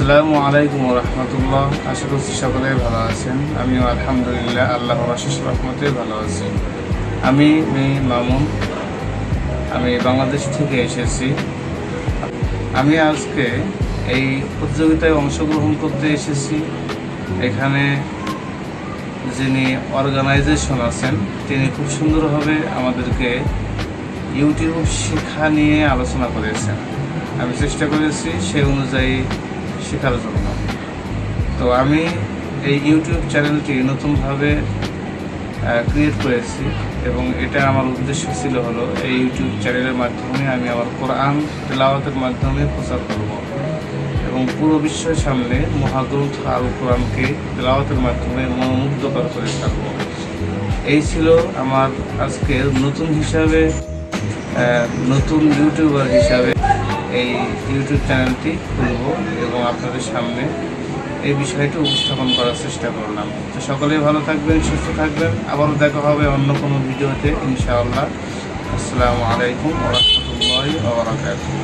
আসসালামু আলাইকুম রহমতুল্লাহ। আশা করছি সকলেই ভালো আছেন। আমিও আলহামদুলিল্লাহ আল্লাহর অশেষ রহমতে ভালো আছি। আমি মামুন, আমি বাংলাদেশ থেকে এসেছি। আমি আজকে এই প্রতিযোগিতায় অংশগ্রহণ করতে এসেছি। এখানে যিনি অর্গানাইজেশন আছেন তিনি খুব সুন্দরভাবে আমাদেরকে ইউটিউব শিক্ষা নিয়ে আলোচনা করেছেন। আমি চেষ্টা করেছি সেই অনুযায়ী শেখার জন্য। তো আমি এই ইউটিউব চ্যানেলটি নতুনভাবে ক্রিয়েট করেছি এবং এটা আমার উদ্দেশ্য ছিল হলো এই ইউটিউব চ্যানেলের মাধ্যমে আমি আমার কোরআন তেলাওয়াতের মাধ্যমে প্রচার করব এবং পুরো বিশ্বের সামনে মহাগ্রন্থ আল কোরআনকে তেলাওয়াতের মাধ্যমে মনোমুগ্ধকর করে থাকব। এই ছিল আমার আজকের নতুন ইউটিউবার হিসাবে এই ইউটিউব চ্যানেলটি খুলব এবং আপনাদের সামনে এই বিষয়টি উপস্থাপন করার চেষ্টা করলাম। তো সকলেই ভালো থাকবেন, সুস্থ থাকবেন। আবারও দেখা হবে অন্য কোনো ভিডিওতে ইনশাআল্লাহ। আসসালামু আলাইকুম ওয়া রাহমাতুল্লাহি ওয়া বারাকাতুহু।